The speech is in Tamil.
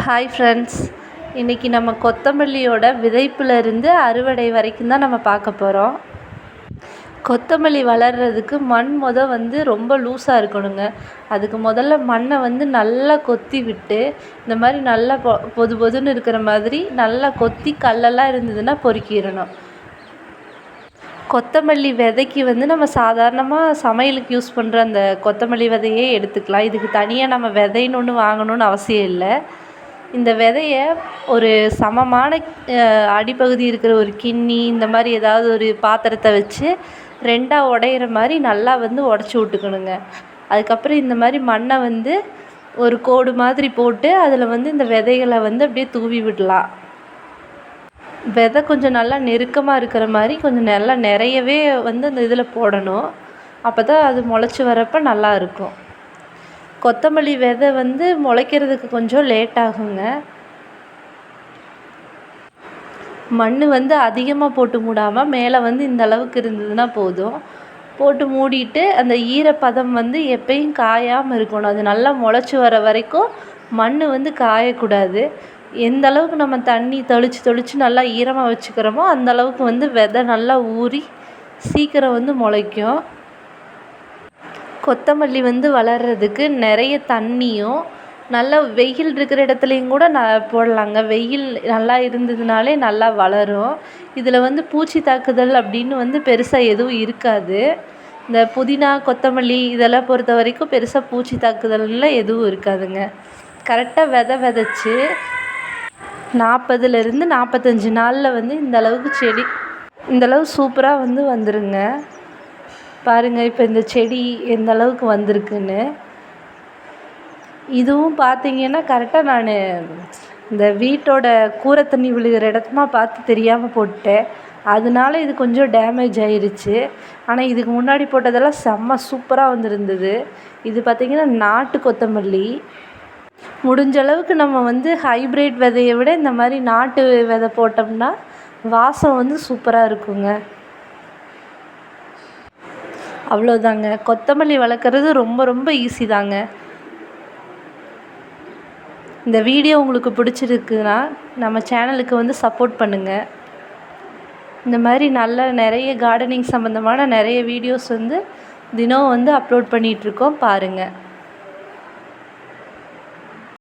ஹாய் ஃப்ரெண்ட்ஸ், இன்றைக்கி நம்ம கொத்தமல்லியோட விதைப்புலேருந்து அறுவடை வரைக்கும் தான் நம்ம பார்க்க போகிறோம். கொத்தமல்லி வளர்கிறதுக்கு மண் ரொம்ப லூஸாக இருக்கணுங்க. அதுக்கு முதல்ல மண்ணை நல்லா கொத்தி விட்டு, இந்த மாதிரி நல்லா பொது பொதுன்னு இருக்கிற மாதிரி நல்லா கொத்தி கல்லெல்லாம் இருந்ததுன்னா பொறுக்கிடணும். கொத்தமல்லி விதைக்கு நம்ம சாதாரணமாக சமையலுக்கு யூஸ் பண்ணுற அந்த கொத்தமல்லி விதையே எடுத்துக்கலாம். இதுக்கு தனியாக நம்ம விதைன்னு ஒன்று வாங்கணுன்னு அவசியம் இல்லை. இந்த விதையை ஒரு சமமான அடிப்பகுதி இருக்கிற ஒரு கிண்ணி, இந்த மாதிரி ஏதாவது ஒரு பாத்திரத்தை வச்சு ரெண்டாக உடையிற மாதிரி நல்லா உடச்சி விட்டுக்கணுங்க. அதுக்கப்புறம் இந்த மாதிரி மண்ணை ஒரு கோடு மாதிரி போட்டு அதில் இந்த விதைகளை அப்படியே தூவி விடலாம். விதை கொஞ்சம் நல்லா நெருக்கமாக இருக்கிற மாதிரி கொஞ்சம் நல்லா நிறையவே அந்த இதில் போடணும். அப்போ தான் அது முளைச்சி வரப்போ நல்லா இருக்கும். கொத்தமல்லி விதை முளைக்கிறதுக்கு கொஞ்சம் லேட் ஆகுங்க. மண் அதிகமாக போட்டு மூடாமல் மேலே இந்த அளவுக்கு இருந்ததுன்னா போதும். போட்டு மூடிட்டு அந்த ஈரப்பதம் எப்பயும் காயாமல் இருக்கணும். அது நல்லா முளைச்சி வர வரைக்கும் மண் காயக்கூடாது. எந்த அளவுக்கு நம்ம தண்ணி தெளித்து நல்லா ஈரமாக வச்சுக்கிறோமோ அந்த அளவுக்கு விதை நல்லா ஊறி சீக்கிரம் முளைக்கும். கொத்தமல்லி வளர்கிறதுக்கு நிறைய தண்ணியும் நல்லா வெயில் இருக்கிற இடத்துலையும் கூட போடலாங்க. வெயில் நல்லா இருந்ததுனாலே நல்லா வளரும். இதில் பூச்சி தாக்குதல் அப்படின்னு பெருசாக எதுவும் இருக்காது. இந்த புதினா, கொத்தமல்லி இதெல்லாம் பொறுத்த வரைக்கும் பெருசாக பூச்சி தாக்குதல்லாம் எதுவும் இருக்காதுங்க. கரெக்டாக விதை விதைச்சி 40லேருந்து 45 நாளில் இந்த அளவுக்கு செடி இந்தளவு சூப்பராக வந்துருங்க. பாருங்கள், இப்போ இந்த செடி எந்த அளவுக்கு வந்திருக்குன்னு. இதுவும் பார்த்திங்கன்னா கரெக்டாக நான் இந்த வீட்டோட கூரை தண்ணி விழுகிற இடமா பார்த்து தெரியாமல் போட்டேன். அதனால இது கொஞ்சம் டேமேஜ் ஆயிடுச்சு. ஆனால் இதுக்கு முன்னாடி போட்டதெல்லாம் செம்ம சூப்பராக வந்திருந்தது. இது பார்த்திங்கன்னா நாட்டு கொத்தமல்லி. முடிஞ்ச அளவுக்கு நம்ம ஹைப்ரிட் விதையை விட இந்த மாதிரி நாட்டு விதை போட்டோம்னா வாசம் சூப்பராக இருக்குங்க. அவ்வளோதாங்க. கொத்தமல்லி வளர்க்குறது ரொம்ப ரொம்ப ஈஸி தாங்க. இந்த வீடியோ உங்களுக்கு பிடிச்சிருக்குன்னா நம்ம சேனலுக்கு சப்போர்ட் பண்ணுங்கள். இந்த மாதிரி நிறைய கார்டனிங் சம்மந்தமான நிறைய வீடியோஸ் தினம் அப்லோட் பண்ணிகிட்ருக்கோம், பாருங்கள்.